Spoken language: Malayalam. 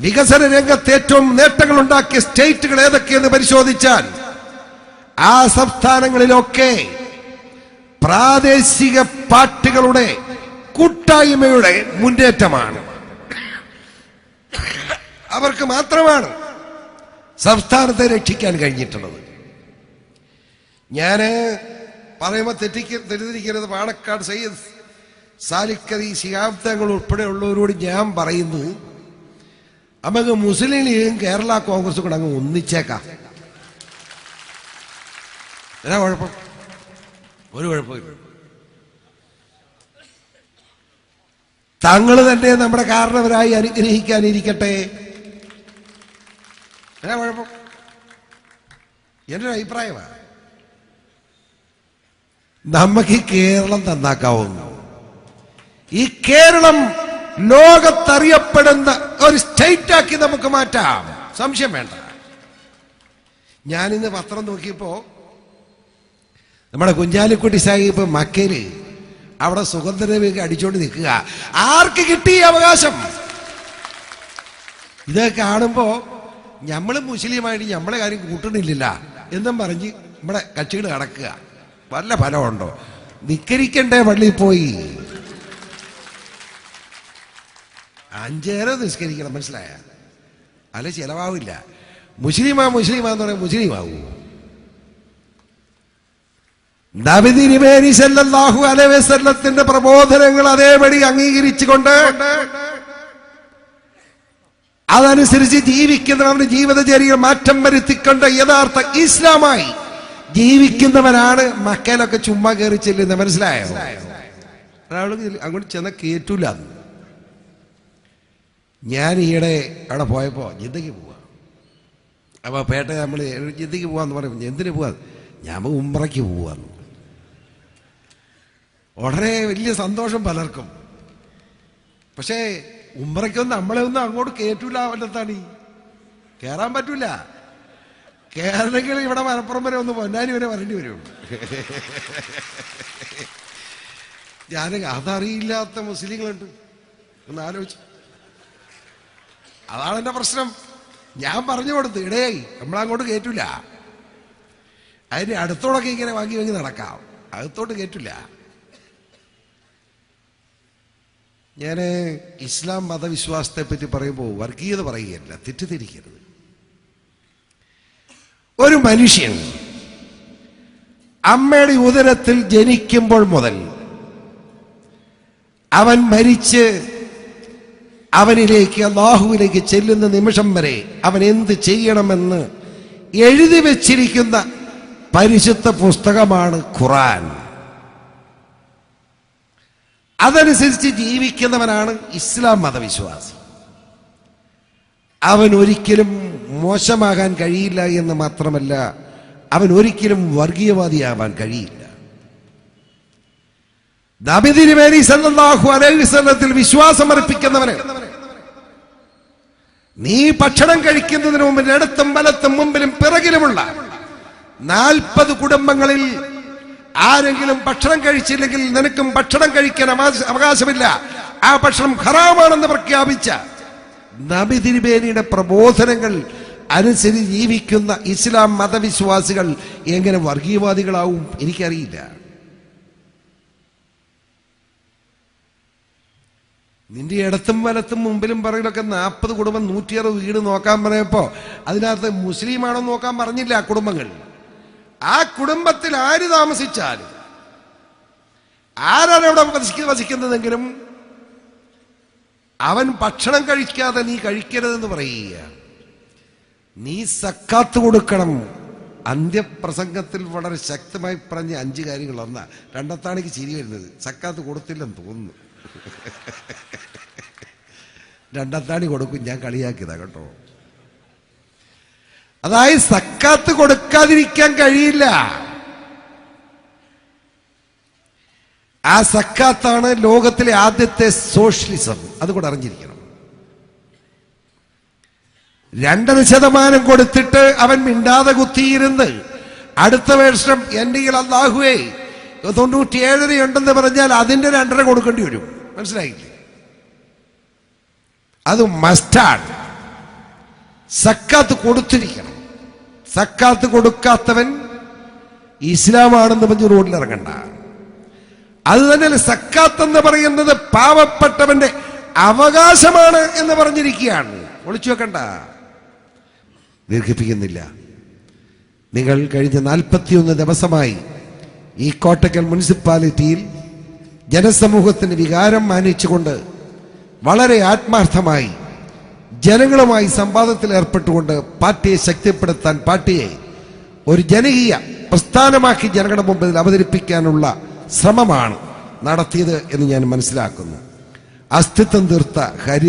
വികസന രംഗത്ത് ഏറ്റവും നേട്ടങ്ങൾ ഉണ്ടാക്കിയ സ്റ്റേറ്റുകൾ ഏതൊക്കെയെന്ന് പരിശോധിച്ചാൽ ആ സംസ്ഥാനങ്ങളിലൊക്കെ പ്രാദേശിക പാർട്ടികളുടെ കൂട്ടായ്മയുടെ മുന്നേറ്റമാണ്. അവർക്ക് മാത്രമാണ് സംസ്ഥാനത്തെ രക്ഷിക്കാൻ കഴിഞ്ഞിട്ടുള്ളത്. ഞാന് പറയുമ്പോൾ തെറ്റിദ്ധരിക്കരുത്. പാണക്കാട് സയ്യിദ് സാലിക്കരി ശിഹാബ് തങ്ങൾ ഉൾപ്പെടെയുള്ളവരോട് ഞാൻ പറയുന്നത്, നമുക്ക് മുസ്ലിം ലീഗും കേരള കോൺഗ്രസും കൂടെ അങ്ങ് ഒന്നിച്ചേക്കാം. എന്നാ കുഴപ്പം? ഒരു കുഴപ്പമില്ല. തങ്ങൾ തന്നെ നമ്മുടെ കാരണവരായി അനുഗ്രഹിക്കാനിരിക്കട്ടെ. എന്നാ കുഴപ്പം? എൻ്റെ ഒരു അഭിപ്രായമാണ്. നമുക്ക് ഈ കേരളം നന്നാക്കാവുന്നു. ഈ കേരളം ലോകത്തറിയപ്പെടുന്ന ഒരു സ്റ്റേറ്റ് ആക്കി നമുക്ക് മാറ്റാം, സംശയം വേണ്ട. ഞാനിന്ന് പത്രം നോക്കിയപ്പോ നമ്മുടെ കുഞ്ഞാലിക്കുട്ടി സാഹിബ് മക്കയില് അവിടെ സുഗന്ധദ്രവ്യമൊക്കെ അടിച്ചോണ്ട് നിൽക്കുക. ആർക്ക് കിട്ടി അവകാശം? ഇതൊക്കെ കാണുമ്പോ നമ്മള് മുസ്ലിമായിട്ട് നമ്മളെ കാര്യം കൂട്ടണില്ല എന്നും പറഞ്ഞ് നമ്മുടെ കക്ഷികൾ നടക്കുക. വല്ല ഫലമുണ്ടോ? നിക്കരിക്കണ്ടേ പള്ളിയിൽ പോയി 5 നേരം നിസ്കരിക്കണം, മനസ്സിലായ? അല്ല ചിലവാവില്ല. മുസ്ലിമാന്ന് പറയാൻ മുസ്ലിമാവൂ? നബി തിരുമേനി സല്ലല്ലാഹു അലൈഹി വസല്ലത്തിന്റെ പ്രബോധനങ്ങൾ അതേപടി അംഗീകരിച്ചുകൊണ്ട് അതനുസരിച്ച് ജീവിക്കുന്നവരുടെ ജീവിതചര്യകൾ മാറ്റം വരുത്തിക്കൊണ്ട് യഥാർത്ഥ ഇസ്ലാമായി ജീവിക്കുന്നവനാണ് മക്കയിലൊക്കെ ചുമ്മാ കയറി ചെല്ലുന്നത്, മനസ്സിലായോ? ഒരാൾക്ക് അങ്ങോട്ട് ചെന്ന കേറ്റൂല. ഞാൻ ഈയിടെ അവിടെ പോയപ്പോ ജിദ്ദയ്ക്ക് പോവാ. അപ്പൊ പേട്ട നമ്മള് ജിദ്ദയ്ക്ക് പോവാന്ന് പറയുമ്പോ എന്തിനു പോവാ? ഞാൻ ഉംറയ്ക്ക് പോവാന്ന്. ഉടനെ വലിയ സന്തോഷം പലർക്കും. പക്ഷേ ഉംറയ്ക്കൊന്നും നമ്മളെ ഒന്നും അങ്ങോട്ട് കേറ്റൂല. വല്ലത്താണ് കേറാൻ പറ്റൂല. കേരളത്തിൽ ഇവിടെ മലപ്പുറം വരെ ഒന്ന് പൊന്നാനി വരെ വരേണ്ടി വരും. ഞാൻ അതറിയില്ലാത്ത മുസ്ലിങ്ങളുണ്ട്, ഒന്ന് ആലോചിച്ചു. അതാണ് എന്റെ പ്രശ്നം. ഞാൻ പറഞ്ഞു കൊടുത്തു, ഇടേ നമ്മളങ്ങോട്ട് കേറ്റൂല. അതിന് അടുത്തോടൊക്കെ ഇങ്ങനെ വാങ്ങി വാങ്ങി നടക്കാം, അകത്തോട്ട് കേറ്റില്ല. ഞാൻ ഇസ്ലാം മതവിശ്വാസത്തെ പറ്റി പറയുമ്പോൾ വർഗീയത പറയുകയല്ല, തെറ്റിദ്ധരിക്കരുത്. ഒരു മനുഷ്യൻ അമ്മയുടെ ഉദരത്തിൽ ജനിക്കുമ്പോൾ മുതൽ അവൻ മരിച്ച് അവനിലേക്ക് അല്ലാഹുവിലേക്ക് ചെല്ലുന്ന നിമിഷം വരെ അവൻ എന്ത് ചെയ്യണമെന്ന് എഴുതി വെച്ചിരിക്കുന്ന പരിശുദ്ധ പുസ്തകമാണ് ഖുർആൻ. അതനുസരിച്ച് ജീവിക്കുന്നവനാണ് ഇസ്ലാം മതവിശ്വാസി. അവൻ ഒരിക്കലും മോശമാകാൻ കഴിയില്ല എന്ന് മാത്രമല്ല, അവൻ ഒരിക്കലും വർഗീയവാദിയാവാൻ കഴിയില്ല. നബി തിരുമേനി സല്ലല്ലാഹു അലൈഹി വസല്ലത്തിൽ വിശ്വാസമർപ്പിക്കുന്നവന് നീ ഭക്ഷണം കഴിക്കുന്നതിന് മുമ്പിൽ ഇടത്തും വലത്തും മുമ്പിലും പിറകിലുമുള്ള 40 കുടുംബങ്ങളിൽ ആരെങ്കിലും ഭക്ഷണം കഴിച്ചില്ലെങ്കിൽ നിനക്കും ഭക്ഷണം കഴിക്കാൻ അവകാശമില്ല, ആ ഭക്ഷണം ഹറാമാണെന്ന് പ്രഖ്യാപിച്ച നബി തിരുമേനിയുടെ പ്രബോധനങ്ങൾ അനുസരിച്ച് ജീവിക്കുന്ന ഇസ്ലാം മതവിശ്വാസികൾ എങ്ങനെ വർഗീയവാദികളാവും എനിക്കറിയില്ല. നിന്റെ ഇടത്തും വലത്തും മുമ്പിലും പറയിലൊക്കെ 40 കുടുംബം 160 വീട് നോക്കാൻ പറഞ്ഞപ്പോ അതിനകത്ത് മുസ്ലിമാണോ നോക്കാൻ പറഞ്ഞില്ല. ആ കുടുംബങ്ങൾ, ആ കുടുംബത്തിൽ ആര് താമസിച്ചാലും ആരാണ് അവിടെ വസിക്കുന്നതെങ്കിലും അവൻ ഭക്ഷണം കഴിക്കാതെ നീ കഴിക്കരുതെന്ന് പറയുക. നീ സക്കാത്ത് കൊടുക്കണം. അന്ത്യപ്രസംഗത്തിൽ വളരെ ശക്തമായി പറഞ്ഞ 5 കാര്യങ്ങൾ. ഒന്നാ, രണ്ടത്താണിക്ക് ചിരി വരുന്നത്, സക്കാത്ത് കൊടുത്തില്ലെന്ന് തോന്നുന്നു. രണ്ടത്താണി കൊടുക്കും, ഞാൻ കളിയാക്കിയതാ കേട്ടോ. അതായത് സക്കാത്ത് കൊടുക്കാതിരിക്കാൻ കഴിയില്ല. ആ സക്കാത്താണ് ലോകത്തിലെ ആദ്യത്തെ സോഷ്യലിസം. അതുകൂടെ അറിഞ്ഞിരിക്കണം. 2% കൊടുത്തിട്ട് അവൻ മിണ്ടാതെ കുത്തിയിരുന്ന് അടുത്ത വർഷം എൻ്റെ അല്ലാഹുവേ 97 ഉണ്ടെന്ന് പറഞ്ഞാൽ അതിന്റെ 2.5 കൊടുക്കേണ്ടി വരും. മനസ്സിലായില്ലേ? അത് മസ്റ്റാണ്. സക്കാത്ത് കൊടുത്തിരിക്കണം. സക്കാത്ത് കൊടുക്കാത്തവൻ ഇസ്ലാമാണെന്ന് പറഞ്ഞ് റോഡിൽ ഇറങ്ങണ്ട. അത് തന്നെയല്ല സക്കാത്ത് എന്ന് പറയുന്നത് പാവപ്പെട്ടവന്റെ അവകാശമാണ് എന്ന് പറഞ്ഞിരിക്കുകയാണ്. ഒളിച്ചു വെക്കണ്ട. ദീർഘിപ്പിക്കുന്നില്ല. നിങ്ങൾ കഴിഞ്ഞ 41 ദിവസമായി ഈ കോട്ടക്കൽ മുനിസിപ്പാലിറ്റിയിൽ ജനസമൂഹത്തിന്റെ വികാരം മാനിച്ചുകൊണ്ട് വളരെ ആത്മാർത്ഥമായി ജനങ്ങളുമായി സംവാദത്തിൽ ഏർപ്പെട്ടുകൊണ്ട് പാർട്ടിയെ ശക്തിപ്പെടുത്താൻ, പാർട്ടിയെ ഒരു ജനകീയ പ്രസ്ഥാനമാക്കി ജനങ്ങളുടെ മുമ്പിൽ അവതരിപ്പിക്കാനുള്ള ശ്രമമാണ് നടത്തിയത് എന്ന് ഞാൻ മനസ്സിലാക്കുന്നു. അസ്തിത്വം തീർത്ത ഹരിത